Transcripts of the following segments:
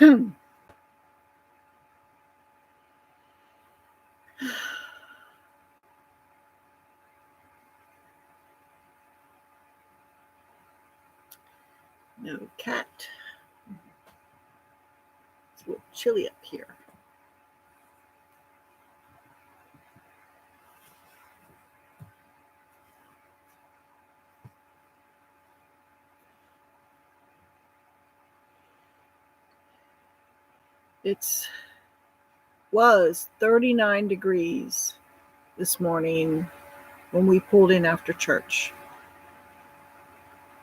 No cat. It's a little chilly up here. It was 39 degrees this morning when we pulled in after church.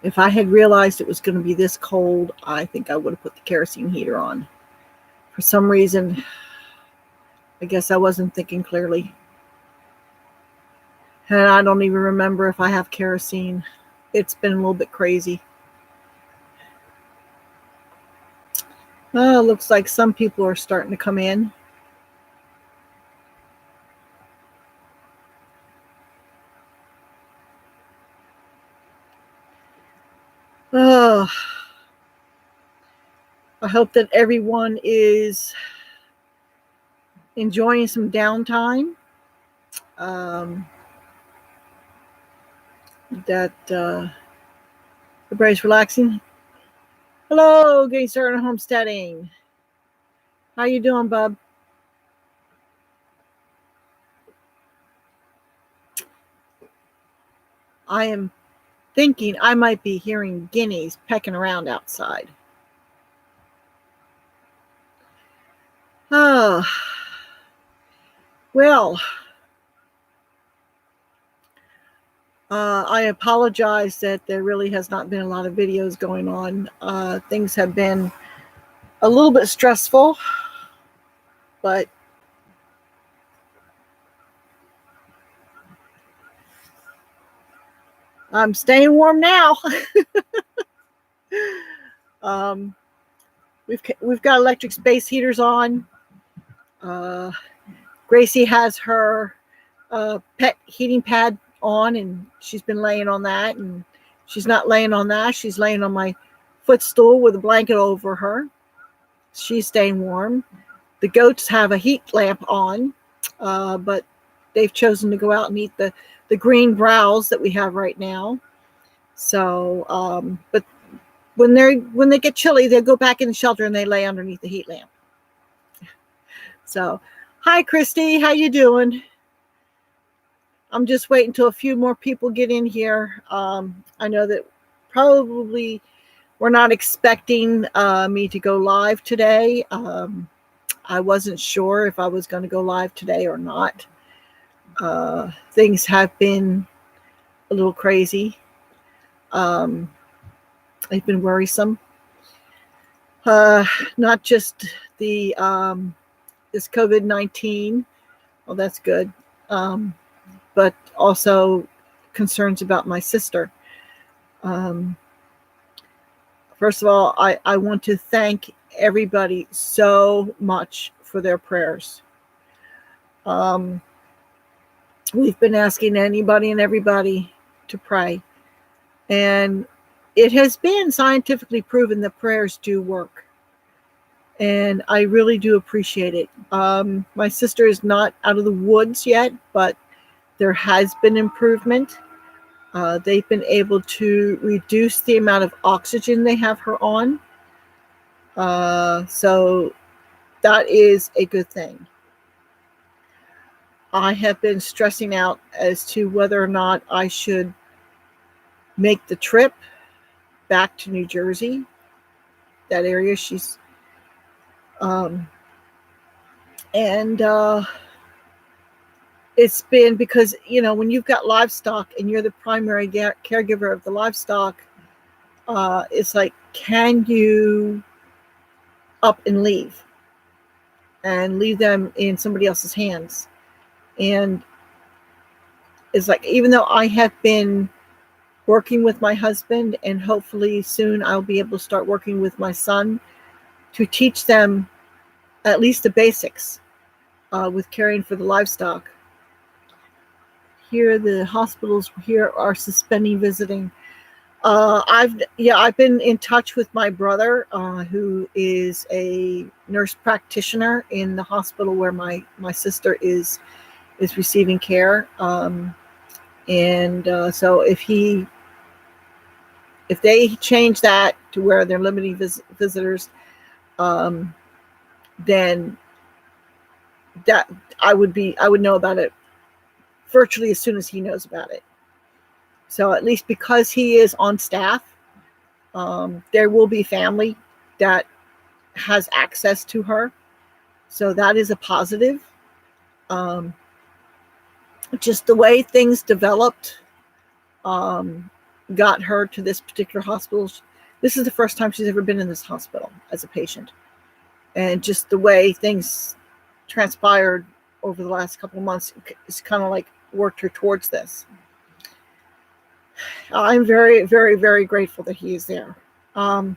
If I had realized it was going to be this cold, I think I would have put the kerosene heater on. For some reason, I guess I wasn't thinking clearly. And I don't even remember if I have kerosene. It's been a little bit crazy. Looks like some people are starting to come in. I hope that everyone is enjoying some downtime. That everybody's relaxing. Hello, getting started on homesteading. How you doing, bub? I am thinking I might be hearing guineas pecking around outside. Oh, well, I apologize that there really has not been a lot of videos going on. Things have been a little bit stressful, but I'm staying warm now. We've got electric space heaters on. Gracie has her pet heating pad on, and she's been laying on that, and she's not laying on that. She's laying on my footstool with a blanket over her. She's staying warm. The goats have a heat lamp on, but they've chosen to go out and eat the green browse that we have right now. So, but when they get chilly, they'll go back in the shelter and they lay underneath the heat lamp. So, hi, Christy. How you doing? I'm just waiting until a few more people get in here. I know that probably we're not expecting me to go live today. I wasn't sure if I was going to go live today or not. Things have been a little crazy. They've been worrisome. Not just the this COVID-19. Well, that's good. But also concerns about my sister. First of all, I want to thank everybody so much for their prayers. We've been asking anybody and everybody to pray. And it has been scientifically proven that prayers do work. And I really do appreciate it. My sister is not out of the woods yet, but there has been improvement. They've been able to reduce the amount of oxygen they have her on. So that is a good thing. I have been stressing out as to whether or not I should make the trip back to New Jersey, that area she's, it's been because, when you've got livestock and you're the primary caregiver of the livestock, it's like, can you up and leave them in somebody else's hands? And it's like, even though I have been working with my husband, and hopefully soon I'll be able to start working with my son to teach them at least the basics with caring for the livestock. Here, the hospitals here are suspending visiting. I've been in touch with my brother, who is a nurse practitioner in the hospital where my sister is receiving care. And so if they change that to where they're limiting visitors, um, then that I would know about it virtually as soon as he knows about it. So at least because he is on staff, there will be family that has access to her. So that is a positive. Um, just the way things developed got her to this particular hospital. This is the first time she's ever been in this hospital as a patient. And just the way things transpired over the last couple of months, it's kind of like worked her towards this. I'm very, very, very grateful that he is there. But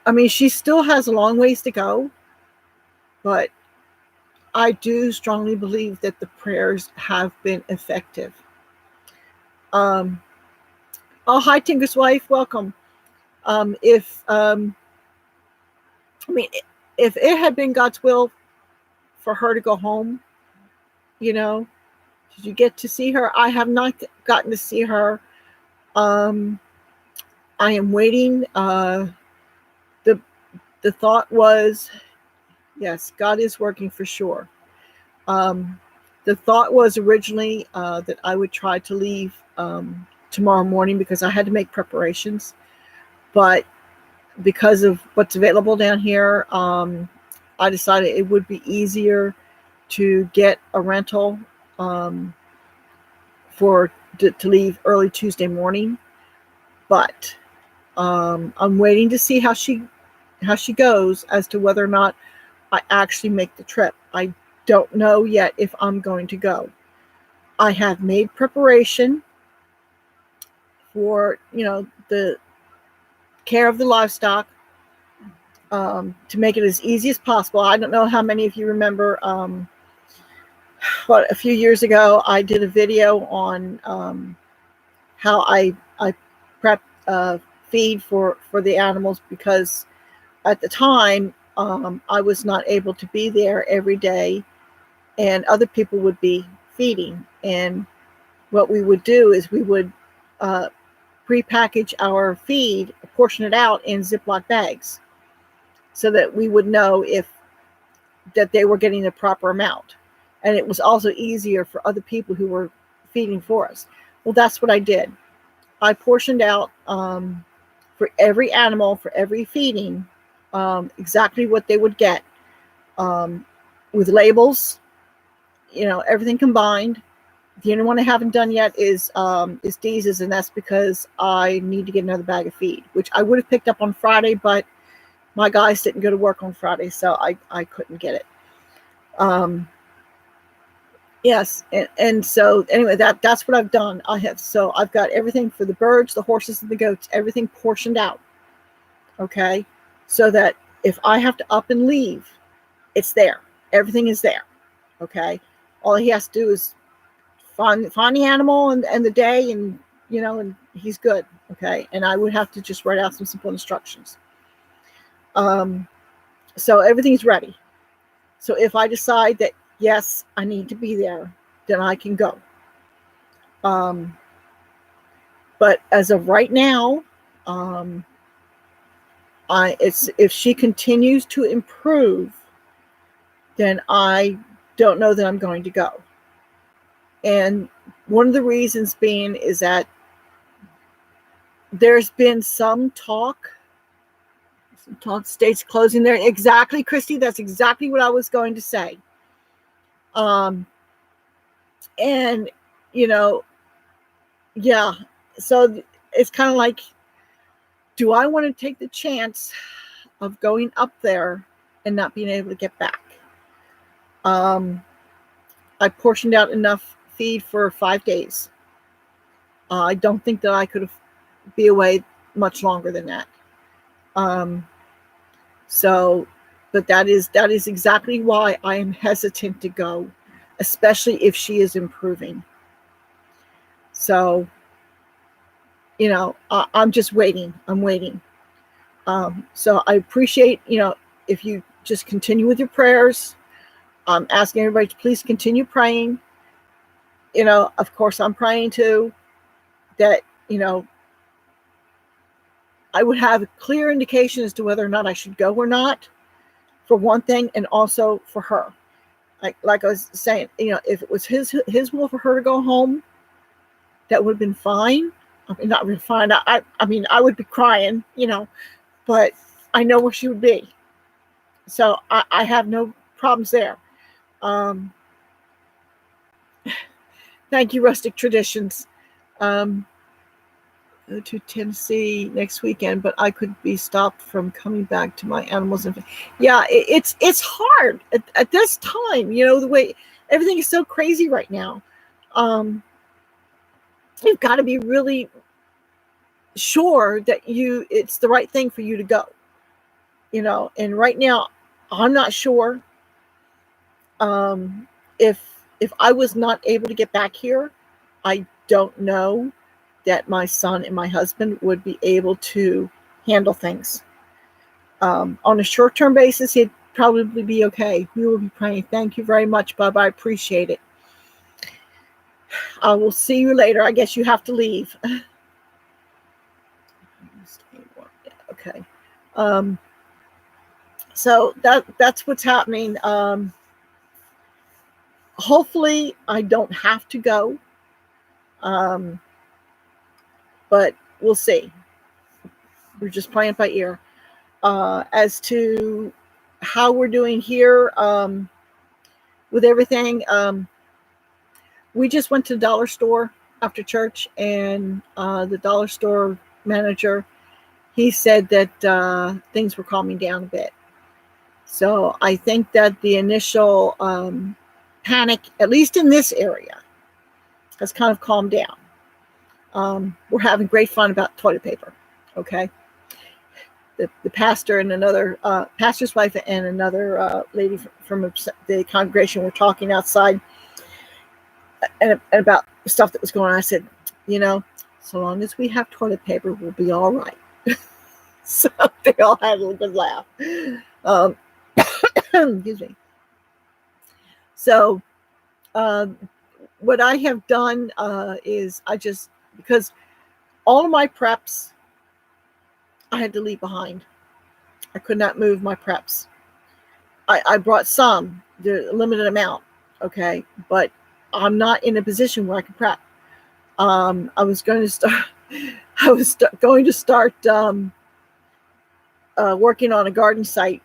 I mean, she still has a long ways to go, but I do strongly believe that the prayers have been effective. Oh, hi, Tinker's wife. Welcome. If it had been God's will for her to go home, did you get to see her? I have not gotten to see her. I am waiting. The thought was, yes, God is working for sure. The thought was originally that I would try to leave tomorrow morning because I had to make preparations. But because of what's available down here, I decided it would be easier to get a rental to leave early Tuesday morning. But I'm waiting to see how she goes as to whether or not I actually make the trip. I don't know yet if I'm going to go. I have made preparation for, the care of the livestock, to make it as easy as possible. I don't know how many of you remember, a few years ago, I did a video on how I prep feed for the animals, because at the time I was not able to be there every day, and other people would be feeding. And what we would do is we would pre-package our feed, portion it out in Ziploc bags, so that we would know that they were getting the proper amount. And it was also easier for other people who were feeding for us. Well, that's what I did. I portioned out for every animal, for every feeding, exactly what they would get, with labels, everything combined. The only one I haven't done yet is Deeze's, and that's because I need to get another bag of feed, which I would have picked up on Friday, but my guys didn't go to work on Friday, so I couldn't get it. Yes, and so anyway, that's what I've done. I've got everything for the birds, the horses, and the goats, everything portioned out. Okay, so that if I have to up and leave, it's there. Everything is there. Okay, all he has to do is find the animal and the day, and and he's good. Okay, and I would have to just write out some simple instructions. So everything's ready. So if I decide that yes, I need to be there, then I can go. But as of right now, if she continues to improve, then I don't know that I'm going to go. And one of the reasons being is that there's been some talk states closing there. Exactly, Christy. That's exactly what I was going to say. And yeah. So it's kind of like, do I want to take the chance of going up there and not being able to get back? I portioned out enough feed for 5 days. I don't think that I could be away much longer than that. But that is exactly why I am hesitant to go, especially if she is improving. So I'm just waiting. I'm waiting. So I appreciate, if you just continue with your prayers. I'm asking everybody to please continue praying. Of course, I'm praying too that, I would have a clear indication as to whether or not I should go or not, for one thing, and also for her. Like I was saying, if it was his will for her to go home, that would have been fine. I mean, not really fine. I mean, I would be crying, but I know where she would be. So I have no problems there. Um, thank you, Rustic Traditions. Go to Tennessee next weekend, but I could be stopped from coming back to my animals. Yeah, it's hard at this time. The way everything is so crazy right now. You've got to be really sure that it's the right thing for you to go. And right now, I'm not sure. If I was not able to get back here, I don't know that my son and my husband would be able to handle things. On a short-term basis, he'd probably be okay. We will be praying. Thank you very much, Bub. I appreciate it. I will see you later. I guess you have to leave. Okay. So that's what's happening. Hopefully I don't have to go. But we'll see. We're just playing by ear. As to how we're doing here with everything, we just went to the dollar store after church, and the dollar store manager, he said that things were calming down a bit. So I think that the initial panic, at least in this area, has kind of calmed down. We're having great fun about toilet paper. Okay. The pastor and another pastor's wife and another lady from the congregation were talking outside and about stuff that was going on. I said, so long as we have toilet paper, we'll be all right. So they all had a little good laugh. Excuse me. So what I have done is because all of my preps I had to leave behind. I could not move my preps. I brought some, the limited amount, okay, but I'm not in a position where I can prep. I was going to start. Going to start working on a garden site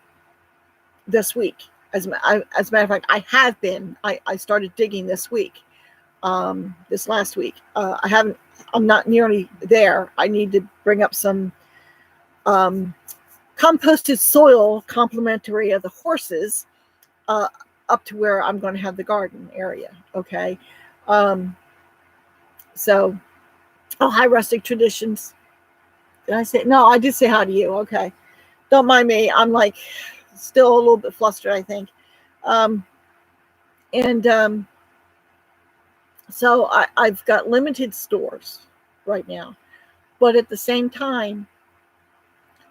this week. As a matter of fact, I have been. I started digging this week. This last week, I'm not nearly there. I need to bring up some composted soil, complimentary of the horses, up to where I'm going to have the garden area. Okay. So, hi, Rustic Traditions. Did I say? No, I did say hi to you. Okay. Don't mind me. I'm like still a little bit flustered, I think. So I've got limited stores right now. But at the same time,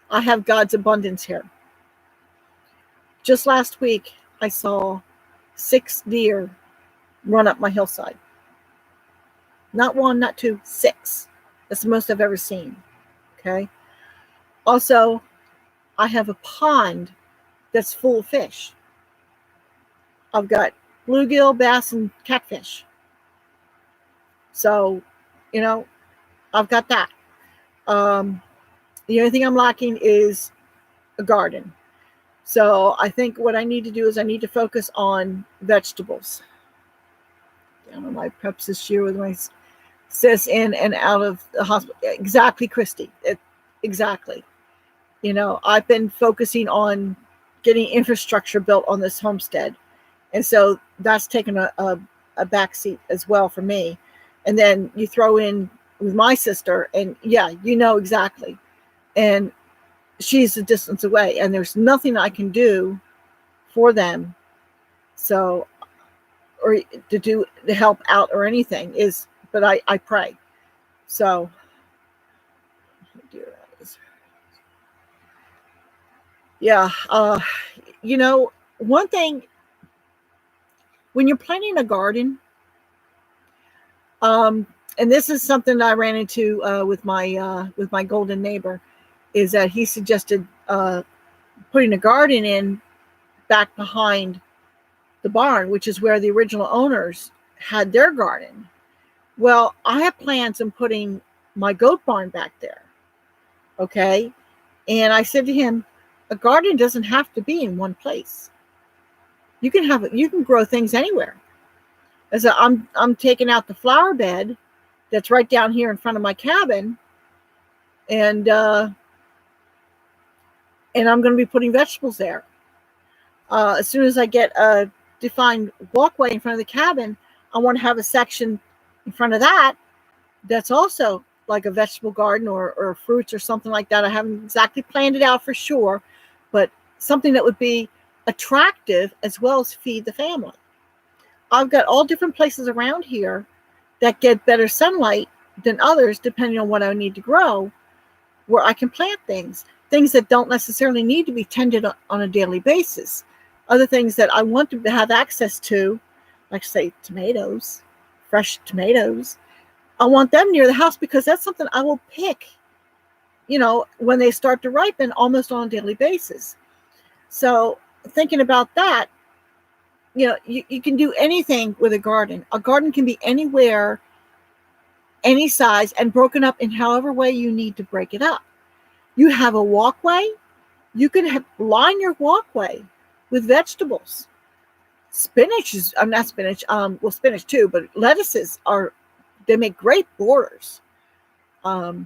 I have God's abundance here. Just last week, I saw 6 deer run up my hillside. Not 1, not 2, 6. That's the most I've ever seen. Okay. Also, I have a pond that's full of fish. I've got bluegill, bass, and catfish. So, I've got that. The only thing I'm lacking is a garden. So I think what I need to do is I need to focus on vegetables. Down on my preps this year with my sis in and out of the hospital. Exactly, Christy. Exactly. I've been focusing on getting infrastructure built on this homestead. And so that's taken a back seat as well for me. And then you throw in with my sister, and yeah, exactly. And she's a distance away, and there's nothing I can do for them. So, or to help out or anything but I pray. So Yeah. One thing, when you're planting a garden, and this is something that I ran into with my golden neighbor, is that he suggested putting a garden in back behind the barn, which is where the original owners had their garden. Well, I have plans on putting my goat barn back there. Okay. And I said to him, a garden doesn't have to be in one place. You can grow things anywhere. As I'm taking out the flower bed that's right down here in front of my cabin, and I'm going to be putting vegetables there. As soon as I get a defined walkway in front of the cabin, I want to have a section in front of that that's also like a vegetable garden or fruits or something like that. I haven't exactly planned it out for sure, but something that would be attractive as well as feed the family. I've got all different places around here that get better sunlight than others, depending on what I need to grow, where I can plant things that don't necessarily need to be tended on a daily basis. Other things that I want to have access to, like say tomatoes, fresh tomatoes, I want them near the house because that's something I will pick, when they start to ripen almost on a daily basis. So thinking about that, you can do anything with a garden. A garden can be anywhere, any size, and broken up in however way you need to break it up. You have a walkway, you can line your walkway with vegetables. Spinach is, not spinach, well, spinach too, but lettuces they make great borders. I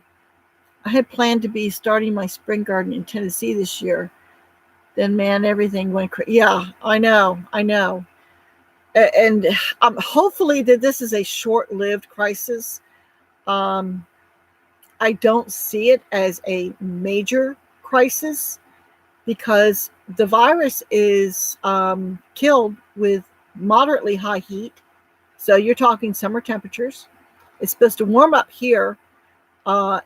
had planned to be starting my spring garden in Tennessee this year. Then, man, everything went crazy. Yeah, I know. And hopefully that this is a short-lived crisis. I don't see it as a major crisis because the virus is killed with moderately high heat. So you're talking summer temperatures. It's supposed to warm up here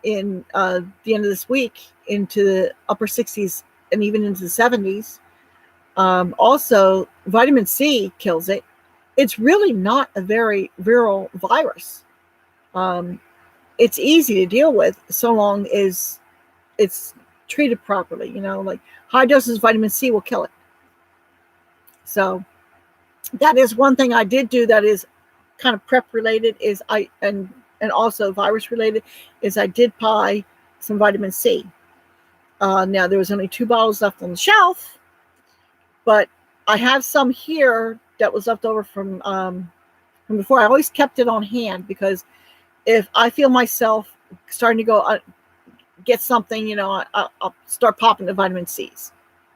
in the end of this week into the upper 60s and even into the 70s. Also, vitamin C kills it. It's really not a very virile virus. It's easy to deal with so long as it's treated properly. Like high doses of vitamin C will kill it. So that is one thing I did do that is kind of prep related, and also virus related, is I did buy some vitamin C. Now there was only 2 bottles left on the shelf, but I have some here that was left over from before. I always kept it on hand because if I feel myself starting to go get something, I'll start popping the vitamin C's.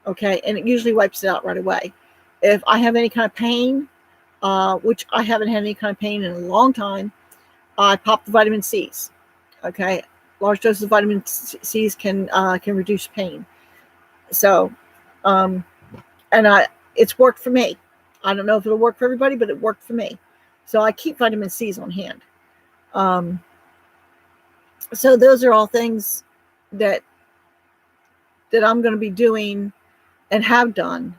Okay, and it usually wipes it out right away. If I have any kind of pain, which I haven't had any kind of pain in a long time, I pop the vitamin C's. Okay, large doses of vitamin C's can reduce pain. So, it's worked for me. I don't know if it'll work for everybody, but it worked for me. So I keep vitamin C's on hand. So those are all things that I'm going to be doing and have done.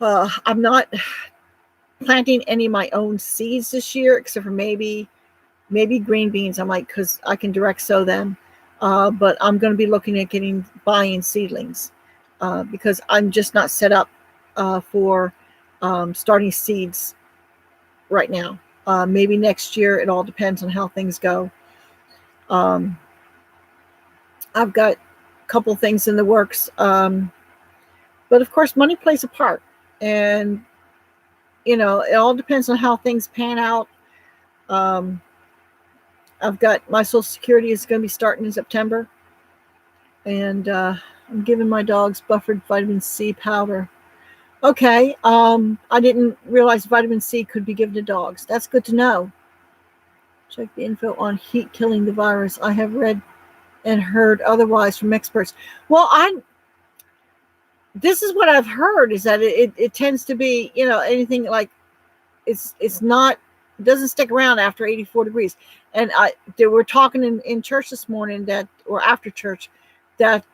I'm not planting any of my own seeds this year, except for maybe green beans. I might, because I can direct sow them. But I'm going to be looking at buying seedlings because I'm just not set up for starting seeds right now. Maybe next year. It all depends on how things go. I've got a couple things in the works. But of course, money plays a part. And, it all depends on how things pan out. I've got my Social Security is going to be starting in September. And I'm giving my dogs buffered vitamin C powder. Okay. I didn't realize vitamin C could be given to dogs. That's good to know. Check the info on heat killing the virus. I have read and heard otherwise from experts. Well, this is what I've heard, is that it tends to be, anything like it doesn't stick around after 84 degrees. And they were talking in church this morning or after church, that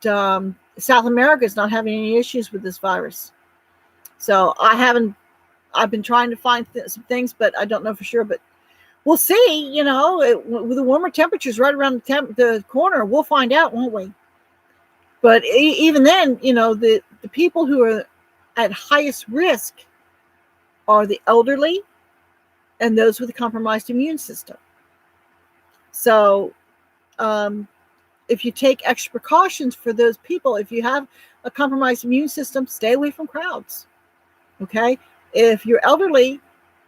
South America is not having any issues with this virus. So I've been trying to find some things, but I don't know for sure. But we'll see. With the warmer temperatures right around the corner, we'll find out, won't we? But even then, the people who are at highest risk are the elderly and those with a compromised immune system. So if you take extra precautions for those people, if you have a compromised immune system, stay away from crowds. Okay? If you're elderly,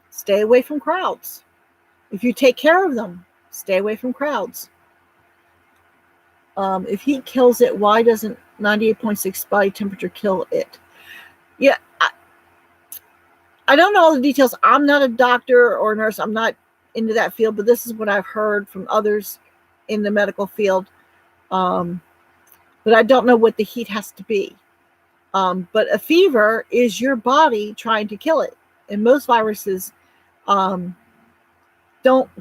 stay away from crowds. If you take care of them, stay away from crowds. If heat kills it, why doesn't 98.6 body temperature kill it? Yeah, I don't know all the details. I'm not a doctor or nurse. I'm not into that field, but this is what I've heard from others in the medical field. But I don't know what the heat has to be. But a fever is your body trying to kill it. And most viruses don't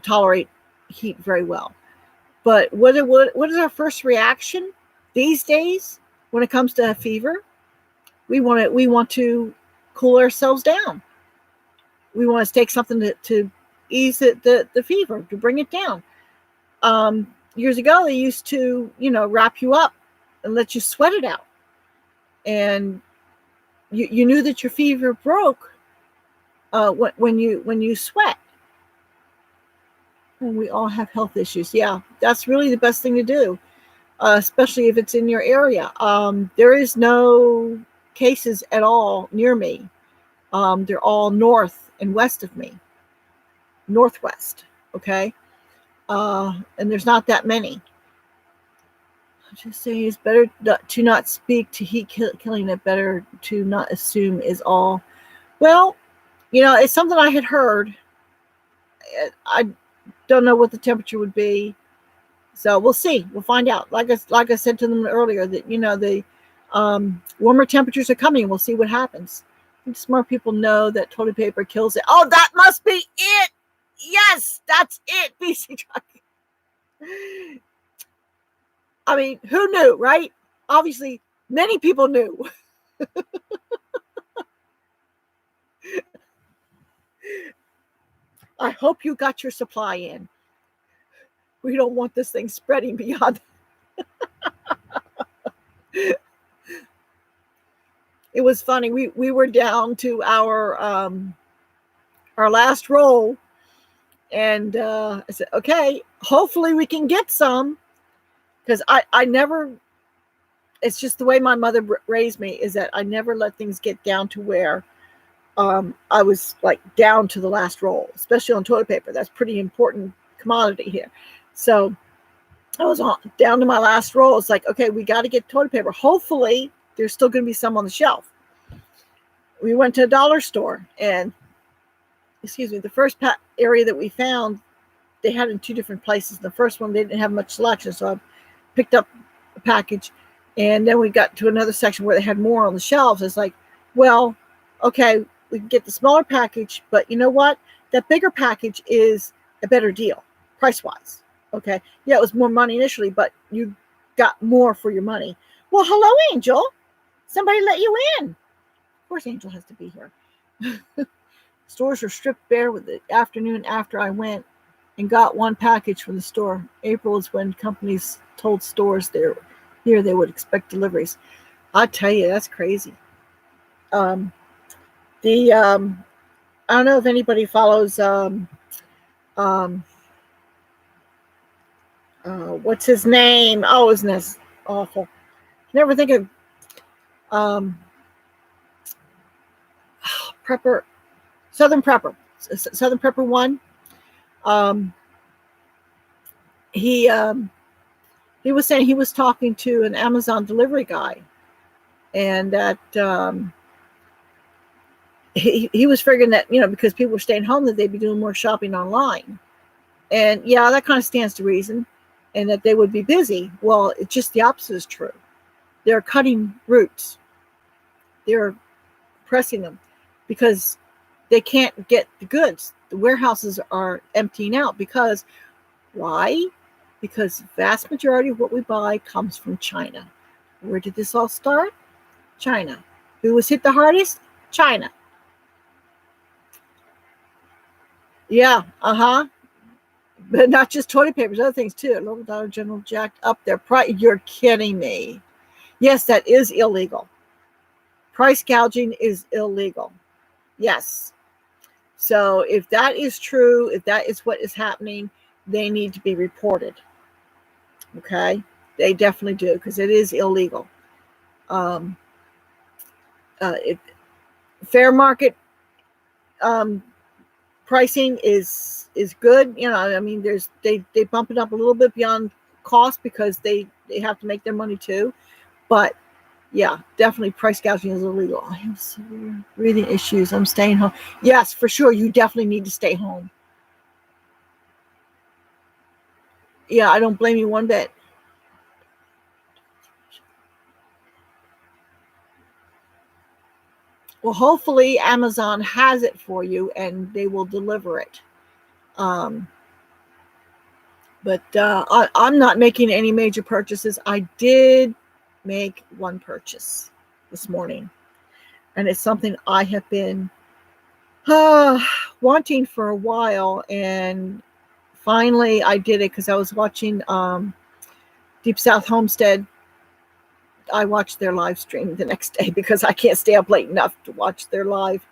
tolerate heat very well. But what is our first reaction these days when it comes to a fever? We want to cool ourselves down. We want to take something to ease the fever, to bring it down. Years ago, they used to, wrap you up and let you sweat it out. And you knew that your fever broke when you sweat. And we all have health issues. Yeah, that's really the best thing to do, especially if it's in your area. There is no cases at all near me. They're all north and west of me, northwest. Okay, and there's not that many. I'm just saying it's better to not speak to heat killing it. Better to not assume is all. Well, it's something I had heard. I don't know what the temperature would be, so we'll see. We'll find out. Like I said to them earlier, that the warmer temperatures are coming. We'll see what happens. I think smart people know that toilet paper kills it. Oh, that must be it. Yes, that's it. BC Truck. I mean, who knew, right? Obviously, many people knew. I hope you got your supply in. We don't want this thing spreading beyond. It was funny. We were down to our last roll, and I said, okay, hopefully we can get some, because I never. It's just the way my mother raised me, is that I never let things get down to where I was like down to the last roll, especially on toilet paper. That's pretty important commodity here. So I was down to my last roll. It's like, okay, we got to get toilet paper. Hopefully there's still going to be some on the shelf. We went to a dollar store, and the first area that we found, they had in two different places. The first one, they didn't have much selection, so I picked up a package, and then we got to another section where they had more on the shelves. It's like, well, okay, we can get the smaller package, but you know what? That bigger package is a better deal, price-wise. Okay, yeah, it was more money initially, but you got more for your money. Well, hello, Angel. Somebody let you in. Of course, Angel has to be here. Stores were stripped bare with the afternoon after I went and got one package from the store. April is when companies told stores here they would expect deliveries. I tell you, that's crazy. I don't know if anybody follows what's his name? Oh, isn't this awful? Never think of Prepper, Southern Prepper 1. He was saying he was talking to an Amazon delivery guy, and that he was figuring that, because people were staying home, that they'd be doing more shopping online. And yeah, that kind of stands to reason, and that they would be busy. Well, it's just the opposite is true. They're cutting routes. They're pressing them because they can't get the goods. The warehouses are emptying out because why? Because the vast majority of what we buy comes from China. Where did this all start? China. Who was hit the hardest? China. Yeah, but not just toilet papers, other things too. Local Dollar General jacked up their price. You're kidding me. Yes, that is illegal. Price gouging is illegal. Yes. So if that is true, if that is what is happening, they need to be reported. Okay? They definitely do, because it is illegal. Um, fair market pricing is good. I mean, they bump it up a little bit beyond cost because they have to make their money too. But yeah, definitely price gouging is illegal. I have severe breathing issues. I'm staying home. Yes, for sure. You definitely need to stay home. Yeah, I don't blame you one bit. Well, hopefully Amazon has it for you and they will deliver it. But I'm not making any major purchases. I did make one purchase this morning, and it's something I have been wanting for a while, and finally I did it because I was watching Deep South Homestead. I watched their live stream the next day because I can't stay up late enough to watch their live.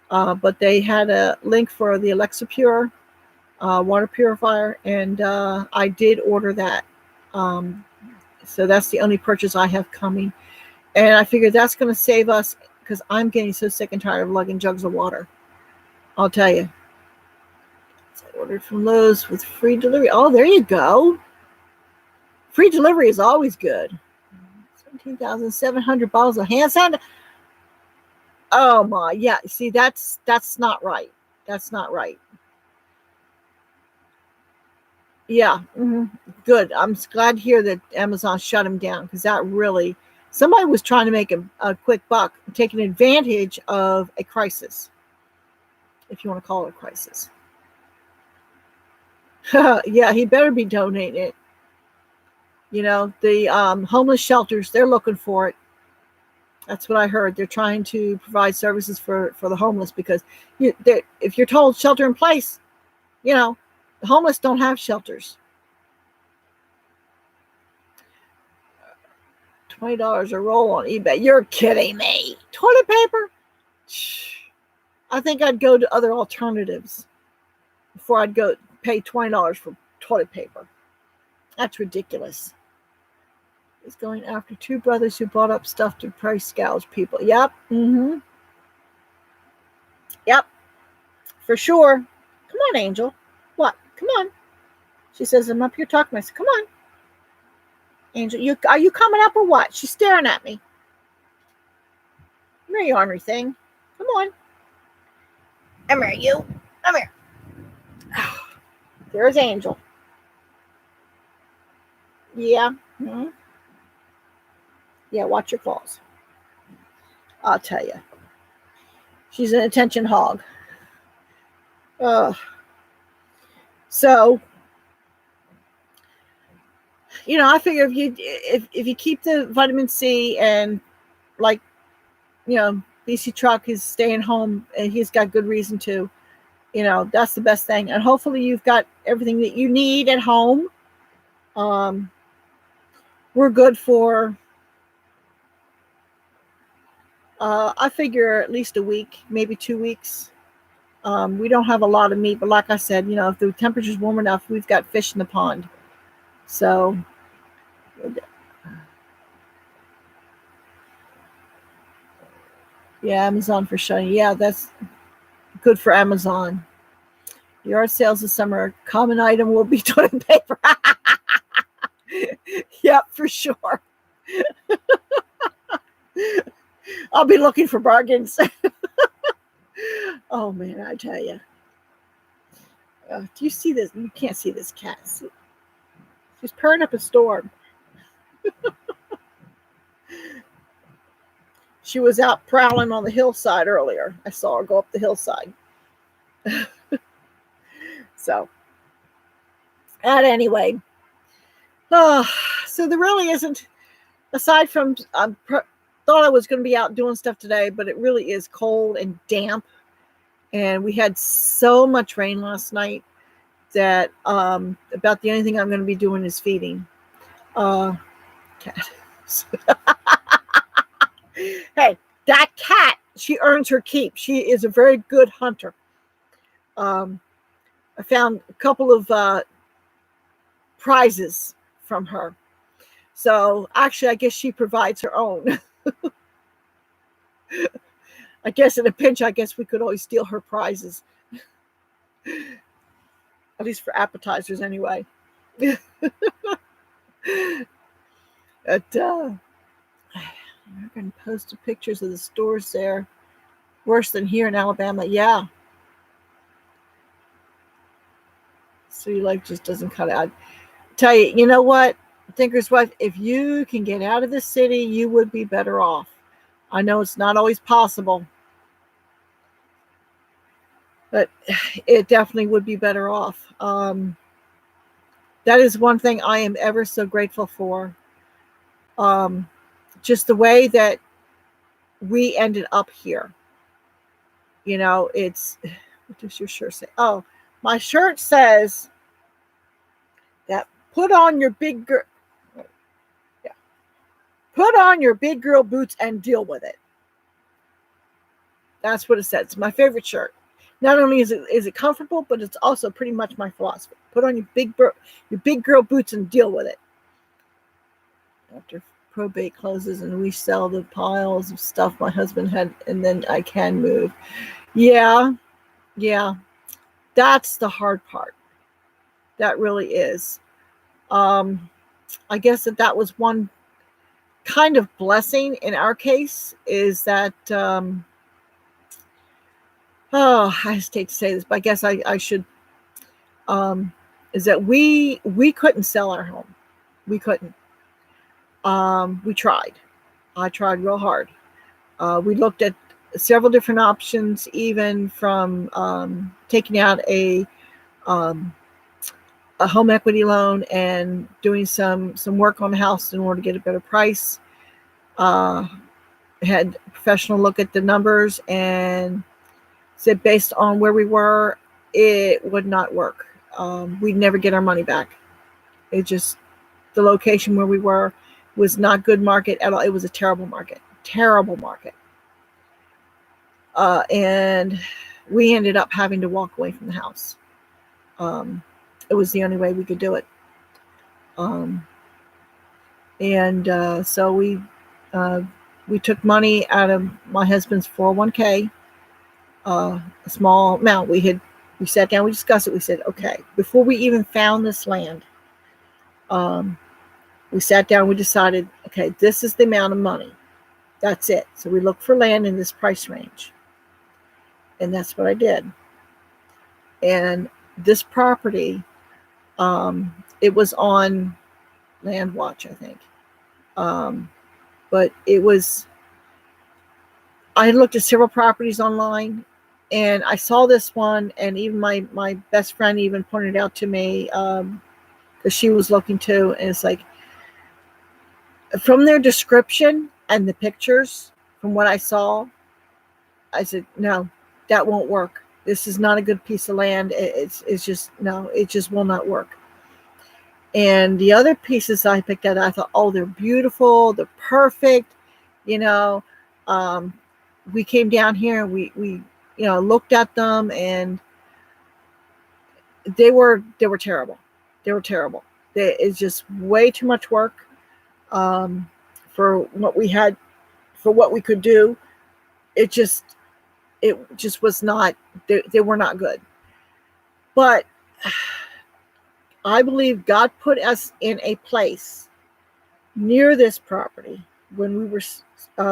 But they had a link for the Alexa Pure water purifier, and I did order that. So that's the only purchase I have coming. And I figured that's going to save us because I'm getting so sick and tired of lugging jugs of water. I'll tell you. So I ordered from Lowe's with free delivery. Oh, there you go. Free delivery is always good. 17,700 bottles of hand sanitizer. Oh my, yeah. See, that's not right. That's not right. Yeah, good. I'm glad to hear that Amazon shut them down because that really, somebody was trying to make a quick buck, taking advantage of a crisis, if you want to call it a crisis. Yeah, he better be donating it. The homeless shelters, they're looking for it. That's what I heard. They're trying to provide services for the homeless because if you're told shelter in place, the homeless don't have shelters. $20 a roll on eBay. You're kidding me. Toilet paper? I think I'd go to other alternatives before I'd go pay $20 for toilet paper. That's ridiculous. He's going after two brothers who bought up stuff to price gouge people. Yep. Yep. For sure. Come on, Angel. What? Come on. She says, I'm up here talking. I said, come on. Angel, are you coming up or what? She's staring at me. Come here, you ornery thing. Come on. Come here, you. Come here. There's Angel. Yeah. Mm-hmm. Yeah, watch your claws. I'll tell you. She's an attention hog. So, I figure if you keep the vitamin C and like, BC Truck is staying home and he's got good reason to, that's the best thing. And hopefully you've got everything that you need at home. We're good for, I figure at least a week, maybe 2 weeks. We don't have a lot of meat, but like I said, if the temperature's warm enough, we've got fish in the pond. So, yeah, Amazon for shutting. Yeah, that's good for Amazon. Yard sales this summer, common item will be toilet paper. Yep, for sure. I'll be looking for bargains. Oh man, I tell you. Do you see this? You can't see this cat. She's purring up a storm. She was out prowling on the hillside earlier. I saw her go up the hillside. So, at anyway. So there really isn't aside from thought I was going to be out doing stuff today, but it really is cold and damp, and we had so much rain last night that about the only thing I'm going to be doing is feeding. Cat. Hey, that cat, she earns her keep. She is a very good hunter. I found a couple of prizes from her. So actually, I guess she provides her own. I guess in a pinch, I guess we could always steal her prizes. At least for appetizers, anyway. But American posted pictures of the stores there. Worse than here in Alabama. Yeah. City life just doesn't cut out. Tell you, you know what? Thinker's wife, if you can get out of the city, you would be better off. I know it's not always possible, but it definitely would be better off. That is one thing I am ever so grateful for. Just the way that we ended up here. You know, it's, what does your shirt say? Oh, my shirt says that put on your big girl. Yeah. Put on your big girl boots and deal with it. That's what it says. It's my favorite shirt. Not only is it comfortable, but it's also pretty much my philosophy. Put on your big girl boots and deal with it. After probate closes and we sell the piles of stuff my husband had, and then I can move. Yeah. That's the hard part. That really is. I guess that was one kind of blessing in our case, is that I hesitate to say this, but I guess I should, is that we couldn't sell our home. We couldn't. We tried. I tried real hard. We looked at several different options, even from taking out a home equity loan and doing some work on the house in order to get a better price. Had a professional look at the numbers and said based on where we were, it would not work. We'd never get our money back. It just, the location where we were was not good market at all. It was a terrible market. And we ended up having to walk away from the house. It was the only way we could do it. So we took money out of my husband's 401k, a small amount. We sat down, we discussed it. We said, okay, before we even found this land, we sat down, we decided, okay, this is the amount of money. That's it. So we looked for land in this price range. And that's what I did. And this property, it was on Land Watch, I think. But it was, I had looked at several properties online, and I saw this one, and even my best friend even pointed out to me, because she was looking too, and it's like, from their description and the pictures, from what I saw, I said, no, that won't work. This is not a good piece of land. It's just, no, it just will not work. And the other pieces I picked out, I thought, oh, they're beautiful, they're perfect. You know, we came down here and we looked at them, and they were terrible. They were terrible. It's just way too much work for what we had, for what we could do. It just was not, they were not good. But I believe God put us in a place near this property when we were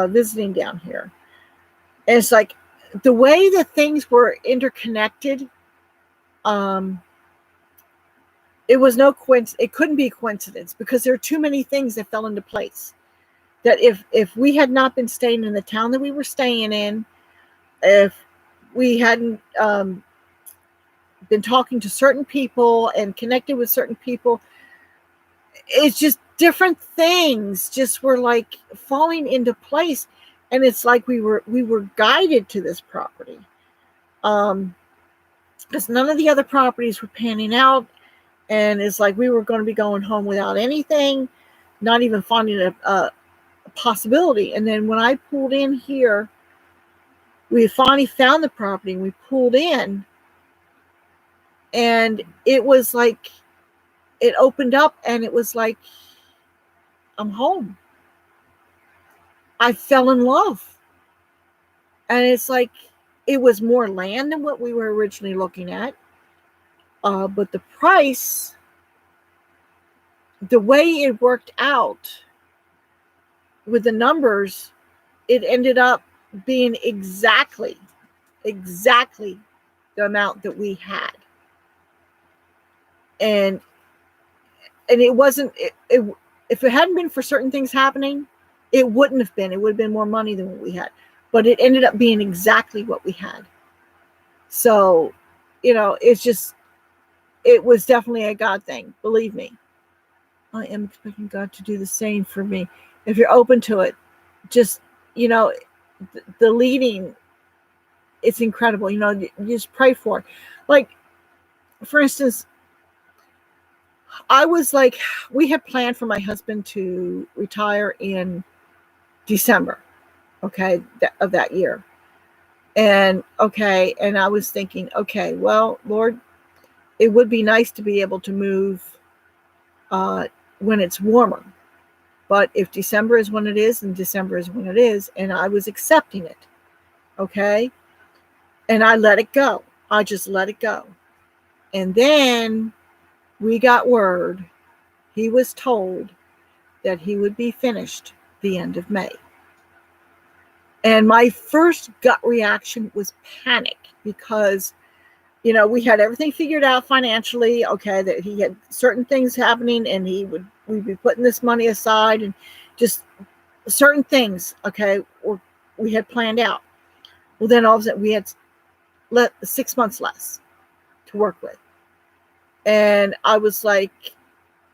visiting down here. And it's like the way that things were interconnected, it was no coincidence. It couldn't be a coincidence, because there are too many things that fell into place. That if we had not been staying in the town that we were staying in, if we hadn't been talking to certain people and connected with certain people, it's just different things just were like falling into place. And it's like we were guided to this property. Because none of the other properties were panning out. And it's like we were going to be going home without anything, not even finding a possibility. And then when I pulled in here, we finally found the property, and we pulled in, and it was like it opened up, and it was like, I'm home. I fell in love. And it's like it was more land than what we were originally looking at. But the price, the way it worked out with the numbers, it ended up being exactly the amount that we had. And it wasn't, if it hadn't been for certain things happening, it wouldn't have been. It would have been more money than what we had. But it ended up being exactly what we had. So, it was definitely a God thing. Believe me. I am expecting God to do the same for me. If you're open to it, just, the leading, it's incredible. You just pray for it. Like, for instance, I was like, we had planned for my husband to retire in December, okay, of that year. And I was thinking, okay, well, Lord, it would be nice to be able to move when it's warmer. But if December is when it is, then December is when it is. And I was accepting it, okay? And I let it go. I just let it go. And then we got word, he was told that he would be finished the end of May. And my first gut reaction was panic, because, we had everything figured out financially, okay, that he had certain things happening, and we'd be putting this money aside, and just certain things, okay, we had planned out. Well, then all of a sudden we had 6 months less to work with. And I was like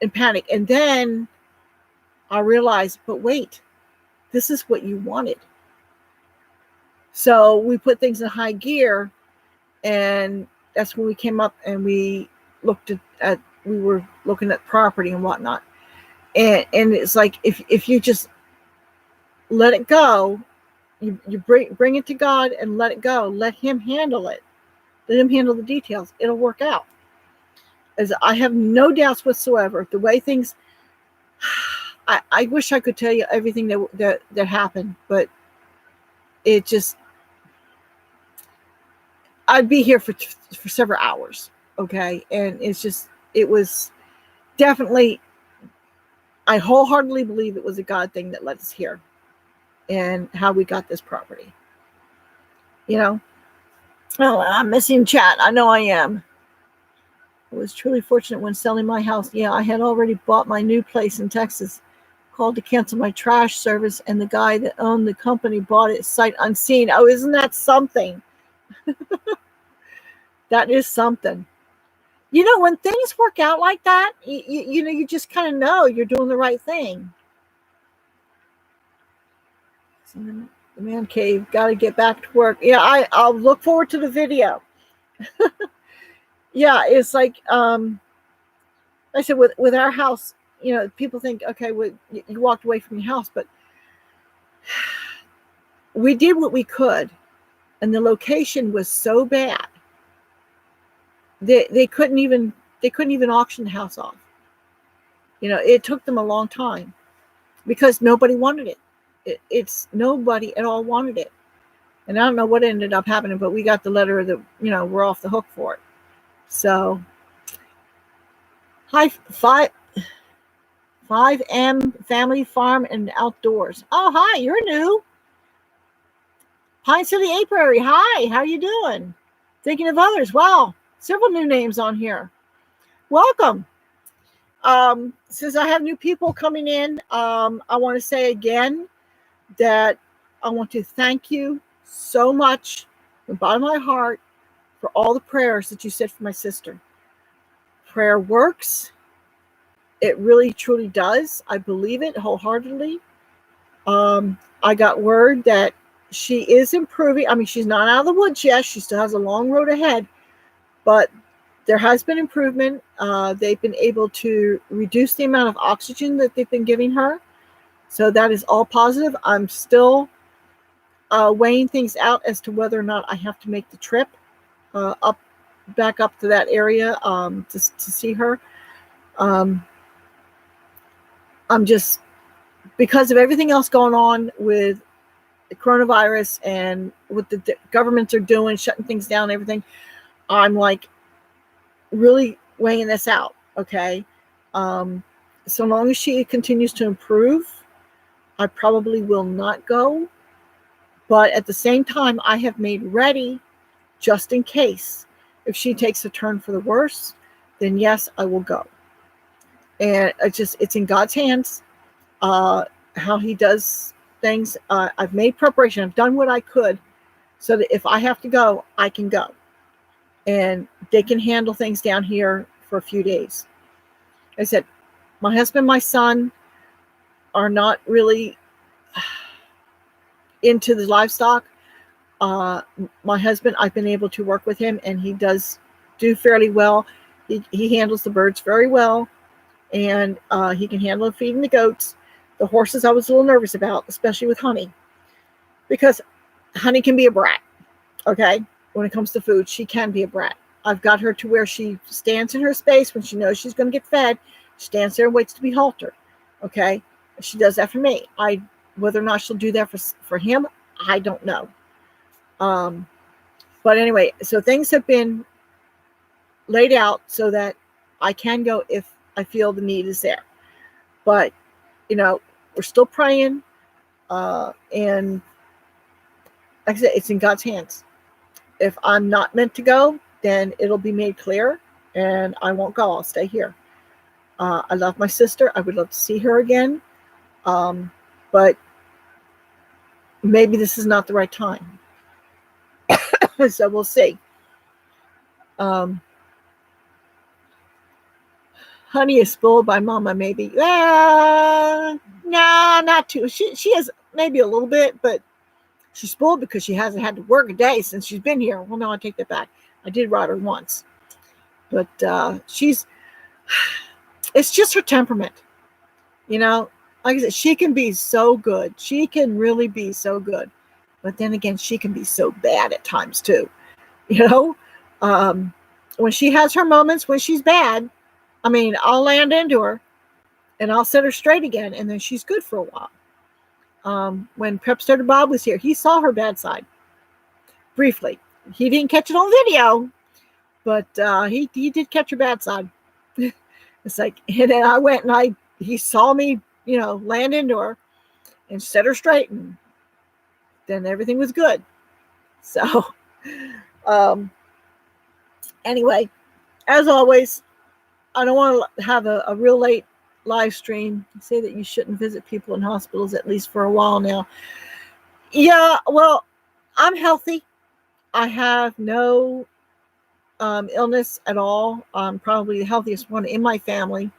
in panic. And then I realized, but wait, this is what you wanted. So we put things in high gear, and that's when we came up and we looked at we were looking at property and whatnot. And it's like, if you just let it go, you bring it to God and let it go. Let him handle it. Let him handle the details. It'll work out. As I have no doubts whatsoever. The way things, I wish I could tell you everything that happened, but it just, I'd be here for several hours, okay? And it was definitely, I wholeheartedly believe it was a God thing that led us here, and how we got this property. Oh, I'm missing chat. I know I am. I was truly fortunate when selling my house. Yeah, I had already bought my new place in Texas. Called to cancel my trash service, and the guy that owned the company bought it sight unseen. Oh, isn't that something? That is something. When things work out like that, you just kind of know you're doing the right thing. So the man cave, got to get back to work. Yeah, I'll look forward to the video. Yeah, it's like, I said, with our house, people think, okay, well, you walked away from your house, but we did what we could, and the location was so bad. They couldn't even auction the house off. It took them a long time, because nobody wanted it. It's nobody at all wanted it. And I don't know what ended up happening, but we got the letter that, we're off the hook for it. So, hi, 5M Family Farm and Outdoors. Oh, hi, you're new. Pine City Apiary. Hi, how you doing? Thinking of others. Wow, several new names on here. Welcome. Since I have new people coming in, I want to say again that I want to thank you so much from the bottom of my heart for all the prayers that you said for my sister. Prayer works. It really, truly does. I believe it wholeheartedly. I got word that she is improving. I mean, she's not out of the woods yet. She still has a long road ahead, but there has been improvement. They've been able to reduce the amount of oxygen that they've been giving her. So that is all positive. I'm still weighing things out as to whether or not I have to make the trip back up to that area to see her. I'm just, because of everything else going on with the coronavirus and what the governments are doing, shutting things down and everything, I'm like really weighing this out. Okay. So long as she continues to improve, I probably will not go. But at the same time, I have made ready just in case. If she takes a turn for the worse, then yes, I will go. And it's in God's hands. How he does things. I've made preparation. I've done what I could so that if I have to go, I can go. And they can handle things down here for a few days. I said, my husband, my son are not really into the livestock. My husband, I've been able to work with him, and he does do fairly well. He handles the birds very well, and he can handle feeding the goats. The horses I was a little nervous about, especially with Honey, because Honey can be a brat, okay? When it comes to food, she can be a brat. I've got her to where she stands in her space when she knows she's going to get fed. She stands there and waits to be haltered, okay? She does that for me. Whether or not she'll do that for him, I don't know. But anyway, so things have been laid out so that I can go if I feel the need is there. But, we're still praying. And like I said, it's in God's hands. If I'm not meant to go, then it'll be made clear and I won't go. I'll stay here. I love my sister. I would love to see her again. But maybe this is not the right time. So we'll see. Honey is spoiled by mama, maybe. Nah, not too. She has maybe a little bit, but she's spoiled because she hasn't had to work a day since she's been here. Well, no, I take that back. I did ride her once. But it's just her temperament. Like I said, she can be so good. She can really be so good. But then again, she can be so bad at times too. When she has her moments when she's bad, I'll land into her and I'll set her straight again. And then she's good for a while. When Prep Starter Bob was here, he saw her bad side briefly. He didn't catch it on video, but he did catch her bad side. It's like, and then I went and he saw me, land into her and set her straight, and then everything was good. So, anyway, as always, I don't want to have a real late live stream. Say that you shouldn't visit people in hospitals, at least for a while now. Yeah, well, I'm healthy. I have no illness at all. I'm probably the healthiest one in my family,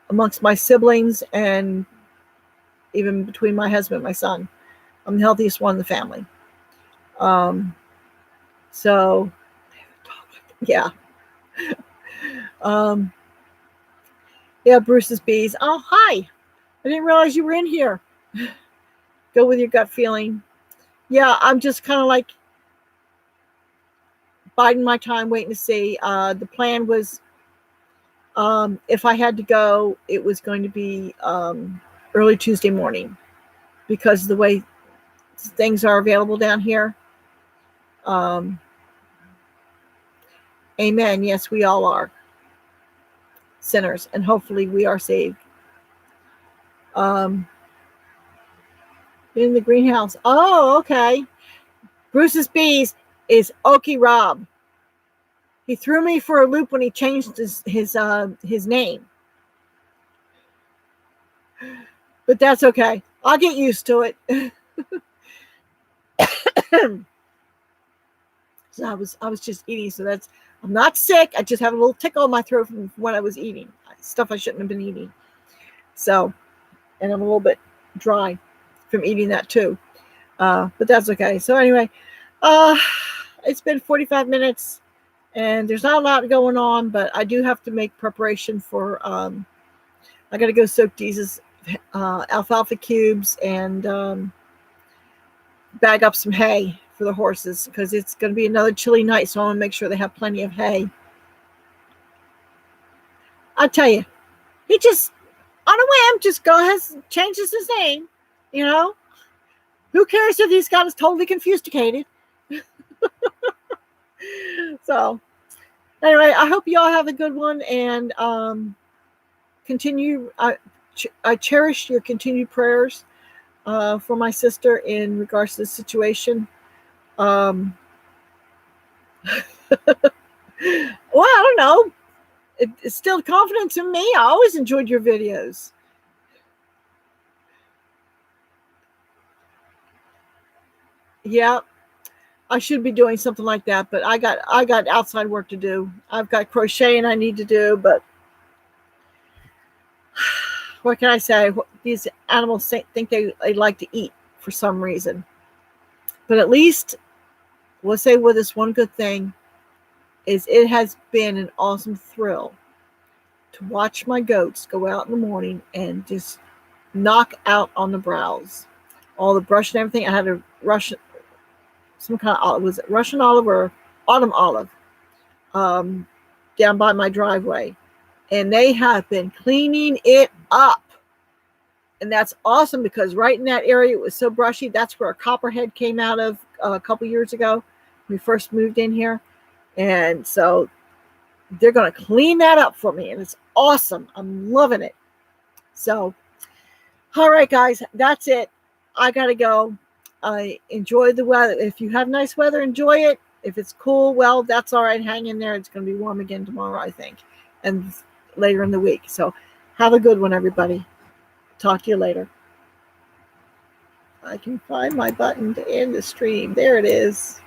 amongst my siblings and even between my husband and my son. I'm the healthiest one in the family. So, yeah. Yeah, Bruce's Bees. Oh, hi. I didn't realize you were in here. Go with your gut feeling. Yeah, I'm just kind of like biding my time, waiting to see. The plan was, if I had to go, it was going to be early Tuesday morning, because of the way things are available down here. Amen. Yes, we all are sinners, and hopefully we are saved. In the greenhouse. Oh, okay. Bruce's Bees is Okie Rob. He threw me for a loop when he changed his name. But that's okay. I'll get used to it. So I was just eating. So I'm not sick. I just have a little tickle in my throat from what I was eating. stuff I shouldn't have been eating. So, and I'm a little bit dry from eating that too. But that's okay. So anyway, it's been 45 minutes and there's not a lot going on, but I do have to make preparation for, I got to go soak these alfalfa cubes and bag up some hay for the horses because it's going to be another chilly night. So I want to make sure they have plenty of hay. I tell you, he just, on a whim, just changes his name. You know, who cares if he's got us totally confused-icated? So, anyway, I hope you all have a good one and continue. I cherish your continued prayers for my sister in regards to the situation. Well, I don't know. It's still confidence in me. I always enjoyed your videos. Yeah, I should be doing something like that, but I got outside work to do. I've got crocheting I need to do, but what can I say? These animals think they like to eat for some reason. But at least we'll say with this one good thing is it has been an awesome thrill to watch my goats go out in the morning and just knock out on the browse. All the brush and everything. I had to rush some kind of, was it Russian olive or autumn olive down by my driveway. And they have been cleaning it up. And that's awesome because right in that area, it was so brushy. That's where a copperhead came out of a couple years ago when we first moved in here. And so they're going to clean that up for me. And it's awesome. I'm loving it. So, all right, guys, that's it. I got to go. I enjoy the weather. If you have nice weather, enjoy it. If it's cool, well, that's all right. Hang in there. It's going to be warm again tomorrow, I think, and later in the week. So have a good one, everybody. Talk to you later. I can find my button to end the stream. There it is.